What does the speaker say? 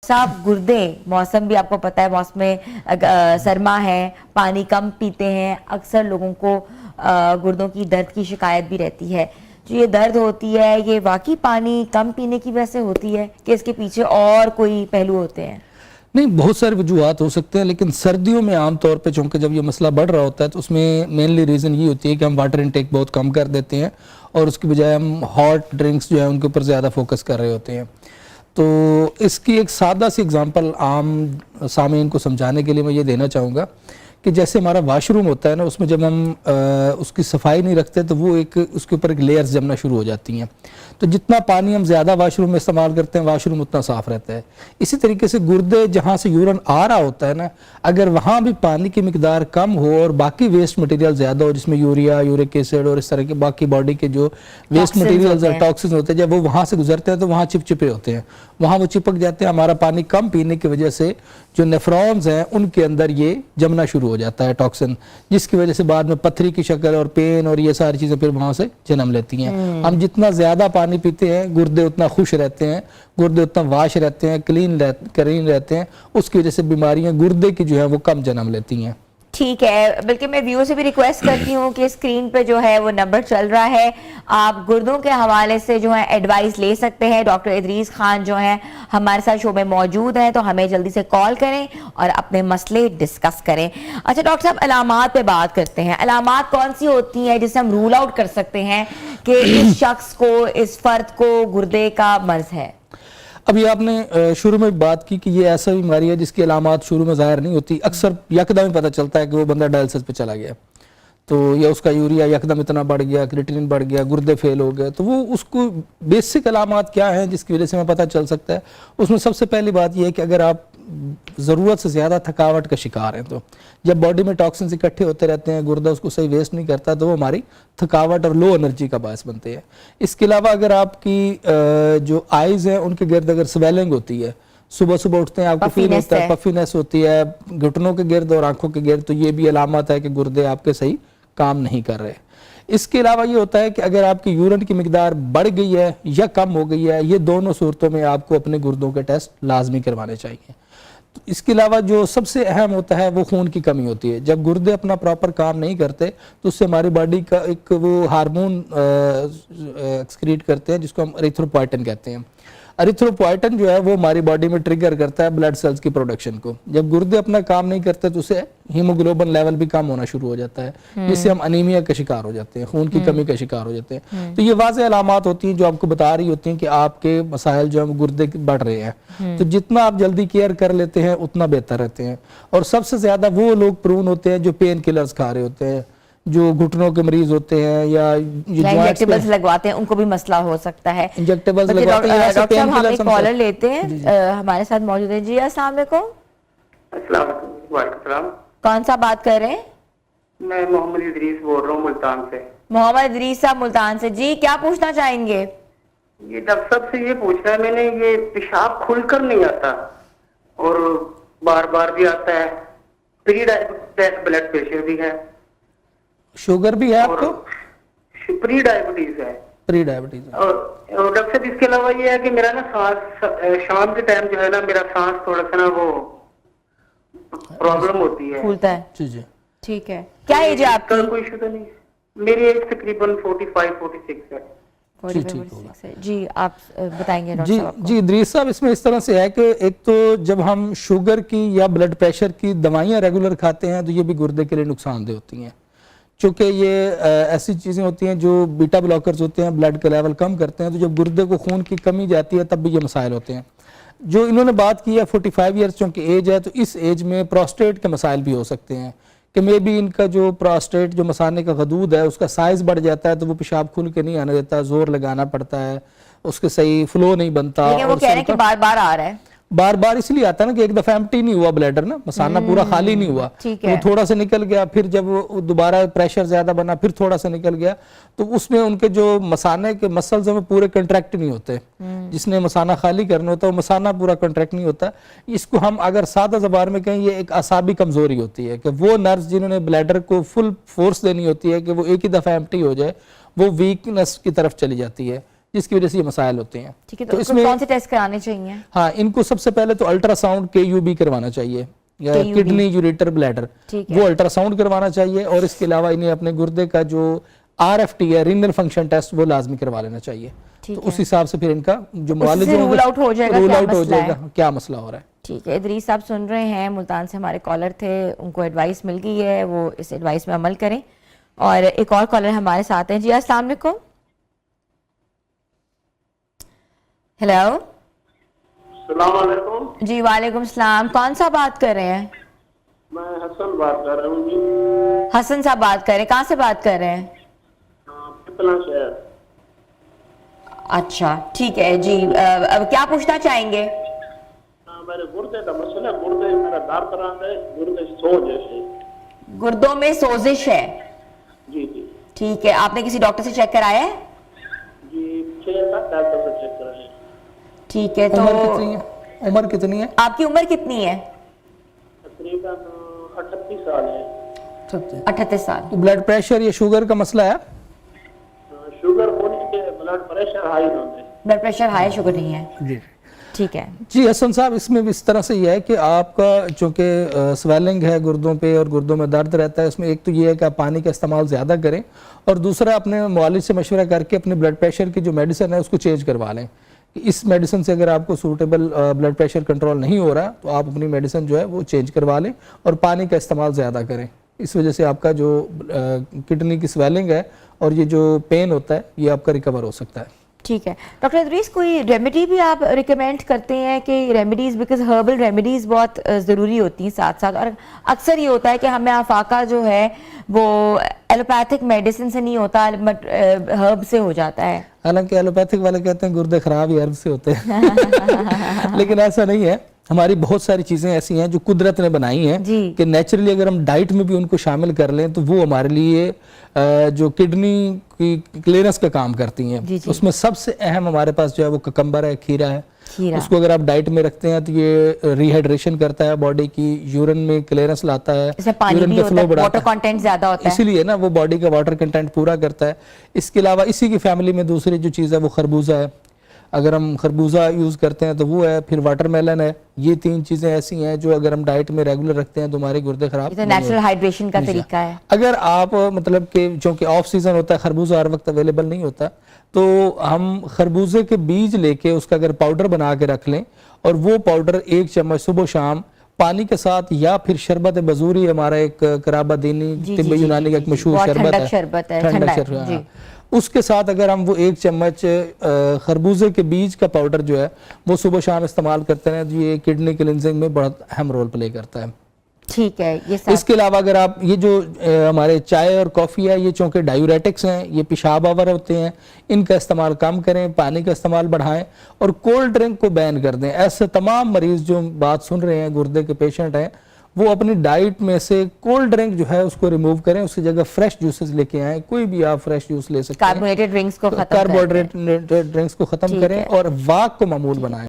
साहब गुर्दे, मौसम भी आपको पता है, मौसम में सरमा है, पानी कम पीते हैं, अक्सर लोगों को गुर्दों की दर्द की शिकायत भी रहती है। जो ये दर्द होती है ये वाकई पानी कम पीने की वजह से होती है कि इसके पीछे और कोई पहलू होते हैं? नहीं, बहुत सारे वजूहत हो सकते हैं, लेकिन सर्दियों में आमतौर पे चूँकि जब ये मसला बढ़ रहा होता है तो उसमें मेनली रीज़न ये होती है कि हम वाटर इनटेक बहुत कम कर देते हैं और उसकी बजाय हम हॉट ड्रिंक्स जो है उनके ऊपर ज़्यादा फोकस कर रहे होते हैं। तो इसकी एक सादा सी एग्जांपल आम सामीन को समझाने के लिए मैं ये देना चाहूँगा कि जैसे हमारा वाशरूम होता है ना, उसमें जब हम उसकी सफाई नहीं रखते तो वो एक उसके ऊपर एक लेयर्स जमना शुरू हो जाती हैं। तो जितना पानी हम ज़्यादा वाशरूम में इस्तेमाल करते हैं वाशरूम उतना साफ़ रहता है। इसी तरीके से गुर्दे जहाँ से यूरिन आ रहा होता है ना, अगर वहाँ भी पानी की मिकदार कम हो और बाकी वेस्ट मटेरियल ज़्यादा हो जिसमें यूरिया, यूरिक एसिड और इस तरह के बाकी बॉडी के जो वेस्ट मटेरियल्स और टॉक्सिन होते हैं, जब वो वहाँ से गुजरते हैं तो वहाँ चिपचिपे होते हैं, वहाँ वो चिपक जाते हैं। हमारा पानी कम पीने की वजह से जो नेफ्रॉन्स हैं उनके अंदर ये जमना शुरू हो जाता है टॉक्सिन, जिसकी वजह से बाद में पथरी की शक्ल और पेन और ये सारी चीज़ें फिर वहाँ से जन्म लेती हैं। हम जितना ज़्यादा पानी पीते हैं गुर्दे उतना खुश रहते हैं, गुर्दे उतना वाश रहते हैं, क्लीन रहते हैं, उसकी वजह से बीमारियाँ गुर्दे की जो है वो कम जन्म लेती हैं। ठीक है, बल्कि मैं व्यूअर से भी रिक्वेस्ट करती हूँ कि स्क्रीन पे जो है वो नंबर चल रहा है, आप गुर्दों के हवाले से जो है एडवाइस ले सकते हैं। डॉक्टर इदरीस खान जो है हमारे साथ शो में मौजूद हैं, तो हमें जल्दी से कॉल करें और अपने मसले डिस्कस करें। अच्छा डॉक्टर साहब, अलामात पे बात करते हैं। अलामात कौन सी होती हैं जिससे हम रूल आउट कर सकते हैं कि इस शख्स को, इस फर्द को गुर्दे का मर्ज है? अभी आपने शुरू में बात की कि ये ऐसा बीमारी है जिसकी अलामात शुरू में जाहिर नहीं होती, अक्सर यकदम ही पता चलता है कि वो बंदा डायलिसिस पे चला गया तो या उसका यूरिया यकदम इतना बढ़ गया, क्रिएटिनिन बढ़ गया, गुर्दे फेल हो गए। तो वो उसको बेसिक अलामात क्या हैं जिसकी वजह से हमें पता चल सकता है। उसमें सबसे पहली बात यह है कि अगर आप ज़रूरत से ज़्यादा थकावट का शिकार हैं, तो जब बॉडी में टॉक्सिन्स इकट्ठे होते रहते हैं, गुर्दा उसको सही वेस्ट नहीं करता, तो वो हमारी थकावट और लो एनर्जी का बायस बनते हैं। इसके अलावा अगर आपकी जो आइज़ हैं उनके गिर्द अगर स्वेलिंग होती है, सुबह सुबह उठते हैं आपको फील होता है, पफीनेस होती है घुटनों के गिर्द और आंखों के गिर्द, तो ये भी अलामत है कि गुर्दे आपके सही काम नहीं कर रहे। इसके अलावा ये होता है कि अगर आपकी यूरिन की मिकदार बढ़ गई है या कम हो गई है, ये दोनों सूरतों में आपको अपने गुर्दों के टेस्ट लाजमी करवाने चाहिए। तो इसके अलावा जो सबसे अहम होता है वो खून की कमी होती है। जब गुर्दे अपना प्रॉपर काम नहीं करते तो उससे हमारी बॉडी का एक वो हार्मोन एक्सक्रीट करते हैं जिसको हम एरिथ्रोपोइटिन कहते हैं। एरिथ्रोपोइटिन जो है वो हमारी बॉडी में ट्रिगर करता है ब्लड सेल्स की प्रोडक्शन को। जब गुर्दे अपना काम नहीं करते तो उससे हीमोग्लोबिन लेवल भी कम होना शुरू हो जाता है, जिससे हम अनीमिया का शिकार हो जाते हैं, खून की कमी का शिकार हो जाते हैं। तो ये वाज़ेह अलामात होती हैं जो आपको बता रही होती हैं कि आपके मसाइल जो है गुर्दे बढ़ रहे हैं। तो जितना आप जल्दी केयर कर लेते हैं उतना बेहतर रहते हैं। और सबसे ज्यादा वो लोग प्रून होते हैं जो पेन किलर्स खा रहे होते हैं, जो घुटनों के मरीज होते हैं या इंजेक्टेबल्स लगवाते हैं, उनको भी मसला हो सकता है। इंजेक्टेबल्स लगवाते हैं। डॉक्टर साहब, हम एक कॉलर लेते हैं, हमारे साथ मौजूद है। जी अस्सलाम वालेकुम। अस्सलाम। कौन सा बात कर रहे हैं? मैं मोहम्मद इदरीस बोल रहा हूँ मुल्तान से। मोहम्मद इदरीस साहब मुल्तान से, जी क्या पूछना चाहेंगे? ये डॉक्टर साहब से ये पूछना है मैंने, ये पेशाब खुलकर नहीं आता और बार बार भी आता है, प्री डायबिटीज ब्लड प्रेशर भी है, शुगर भी है आपको? प्री डायबिटीज है। प्री डायबिटीज और डॉक्टर साहब इसके अलावा ये है कि मेरा ना सांस शाम के टाइम जो है ना मेरा सांस थोड़ा सा ना वो प्रॉब्लम होती है, फूलता है। जी जी ठीक है, क्या एज है आपकी? कोई इशू तो नहीं? मेरी एज तकरीबन 45-46 है। जी आप बताएंगे डॉक्टर जी साहब? जी इदरीस साहब, इसमें इस तरह से है कि एक तो जब हम शुगर की या ब्लड प्रेशर की दवाइयाँ रेगुलर खाते हैं तो ये भी गुर्दे के लिए नुकसानदेह होती हैं, क्योंकि ये ऐसी चीज़ें होती हैं जो बीटा ब्लॉकर्स होते हैं, ब्लड का लेवल कम करते हैं। तो जब गुर्दे को खून की कमी जाती है तब भी ये मसाइल होते हैं। जो इन्होंने बात की है 45 ईयर्स चूँकि एज है, तो इस एज में प्रोस्टेट के मसाइल भी हो सकते हैं कि मे भी इनका जो प्रोस्टेट जो मसाने का गदूद है उसका साइज बढ़ जाता है, तो वो पेशाब खुल के नहीं आने देता, जोर लगाना पड़ता है, उसके सही फ्लो नहीं बनता। वो कह रहे हैं कि बार बार आ रहा है। बार बार इसलिए आता है ना कि एक दफा एम्प्टी नहीं हुआ ब्लैडर ना, मसाना पूरा खाली नहीं हुआ, तो वो थोड़ा सा निकल गया, फिर जब वो दोबारा प्रेशर ज्यादा बना फिर थोड़ा सा निकल गया, तो उसमें उनके जो मसाने के मसल्स में पूरे कंट्रैक्ट नहीं होते। जिसने मसाना खाली करना होता है वो मसाना पूरा कंट्रैक्ट नहीं होता। इसको हम अगर सादा ज़बान में कहें, ये एक असाबी कमजोरी होती है कि वो नर्व्स जिन्होंने ब्लैडर को फुल फोर्स देनी होती है कि वो एक ही दफा एम्प्टी हो जाए, वो वीकनेस की तरफ चली जाती है, जिसकी वजह से ये मसाइल होते हैं। ठीक है, तो इसमें कौन से टेस्ट कराने चाहिए? हाँ, इनको सबसे पहले तो अल्ट्रासाउंड KUB करवाना चाहिए, किडनी यूरेटर ब्लैडर, वो अल्ट्रासाउंड करवाना चाहिए। और इसके अलावा इन्हें अपने गुर्दे का जो RFT है, रीनल फंक्शन टेस्ट, वो लाजमी करवा लेना चाहिए। तो उस हिसाब से फिर इनका जो मुआलिज रूल आउट हो जाएगा क्या मसला हो रहा है। ठीक है, इदरीस साहब सुन रहे हैं, मुल्तान से हमारे कॉलर थे, उनको एडवाइस मिल गई है, वो इस एडवाइस में अमल करें। और एक और कॉलर हमारे साथ हैं। जी अस्सलाम वालेकुम। हेलो। अस्सलाम वालेकुम। जी वालेकुम सलाम। कौन सा बात कर रहे हैं? मैं हसन बात कर रहा हूँ जी। हसन साहब बात कर रहे हैं, कहाँ से बात कर रहे हैं? पिपला शहर। अच्छा ठीक है जी, अब क्या पूछना चाहेंगे? मेरे गुर्दे का मसला, गुर्दे मेरा दर्द रहा है, गुर्दे सोज है। गुर्दों में सोजिश है? जी जी। ठीक है, आपने किसी डॉक्टर से चेक कराया है? जी 6-7 डॉक्टर से चेक कराया। ठीक है, तो उम्र कितनी है? आपकी उम्र कितनी है? तकरीबन 38 साल है। 38 साल। तो ब्लड प्रेशर या शुगर का मसला है? शुगर होने के ब्लड प्रेशर हाई होते हैं। ब्लड प्रेशर हाई, शुगर नहीं है। जी ठीक है जी हसन साहब, इसमें भी इस तरह से ये है कि आपका चूँकि स्वेलिंग है गुर्दों पे और गुर्दों में दर्द रहता है, इसमें एक तो ये है कि आप पानी का इस्तेमाल ज़्यादा करें, और दूसरा अपने मुआलिज से मशवरा करके अपने ब्लड प्रेशर की जो मेडिसिन है उसको चेंज करवा लें। इस मेडिसिन से अगर आपको सूटेबल ब्लड प्रेशर कंट्रोल नहीं हो रहा तो आप अपनी मेडिसिन जो है वो चेंज करवा लें और पानी का इस्तेमाल ज़्यादा करें। इस वजह से आपका जो किडनी की स्वेलिंग है और ये जो पेन होता है ये आपका रिकवर हो सकता है। ठीक है डॉक्टर इदरीस, कोई रेमेडी भी आप रिकमेंड करते हैं कि रेमेडीज़, बिकॉज हर्बल रेमेडीज़ बहुत ज़रूरी होती हैं साथ साथ, और अक्सर ये होता है कि हमें आफाका जो है वो एलोपैथिक मेडिसिन से नहीं होता बट हर्ब से हो जाता है। हालांकि एलोपैथिक वाले कहते हैं गुर्दे खराब ही हर्ब से होते हैं लेकिन ऐसा नहीं है। हमारी बहुत सारी चीज़ें ऐसी हैं जो कुदरत ने बनाई हैं कि नेचुरली अगर हम डाइट में भी उनको शामिल कर लें तो वो हमारे लिए जो किडनी की क्लीयरेंस का काम करती हैं। उसमें सबसे अहम हमारे पास जो है वो ककम्बर है, खीरा है। उसको अगर आप डाइट में रखते हैं तो ये रिहाइड्रेशन करता है बॉडी की, यूरिन में क्लियरेंस लाता है, यूरिन का फ्लो बढ़ाता है, वाटर कंटेंट ज्यादा होता है, इसीलिए ना वो बॉडी का वाटर कंटेंट पूरा करता है। इसके अलावा इसी की फैमिली में दूसरी जो चीज़ है वो खरबूजा है। अगर हम खरबूजा यूज़ करते हैं तो वो है, फिर वाटरमेलन है। ये 3 चीज़ें ऐसी हैं जो अगर हम डाइट में रेगुलर रखते हैं तो हमारे गुर्दे खराब नहीं। नेचुरल हाइड्रेशन का तरीका है। अगर आप मतलब कि चूँकि ऑफ सीजन होता है, खरबूजा हर वक्त अवेलेबल नहीं होता, तो हम खरबूजे के बीज लेके उसका अगर पाउडर बना के रख लें और वो पाउडर 1 चम्मच सुबह शाम पानी के साथ, या फिर शरबत बजूरी, हमारा एक कराबा दीनी तिब्बे यूनानी का एक मशहूर शरबत है, ठंडक शरबत, उसके साथ अगर हम वो 1 चम्मच खरबूजे के बीज का पाउडर जो है वो सुबह शाम इस्तेमाल करते हैं तो ये किडनी क्लींजिंग में बहुत अहम रोल प्ले करता है। ठीक है, ये इसके अलावा अगर आप ये जो हमारे चाय और कॉफ़ी है, ये चूँकि डायूरेटिक्स हैं, ये पेशाब आवर होते हैं, इनका इस्तेमाल कम करें, पानी का इस्तेमाल बढ़ाएं और कोल्ड ड्रिंक को बैन कर दें। ऐसे तमाम मरीज जो बात सुन रहे हैं, गुर्दे के पेशेंट हैं, वो अपनी डाइट में से कोल्ड ड्रिंक जो है उसको रिमूव करें, उसकी जगह फ्रेश जूसेस लेके आएं। कोई भी आप फ्रेश जूस ले सकते हैं, कार्बोनेटेड ड्रिंक्स को खत्म कार्बोहाइड्रेटेड ड्रिंक्स को खत्म करें और वाक को मामूल बनाएं।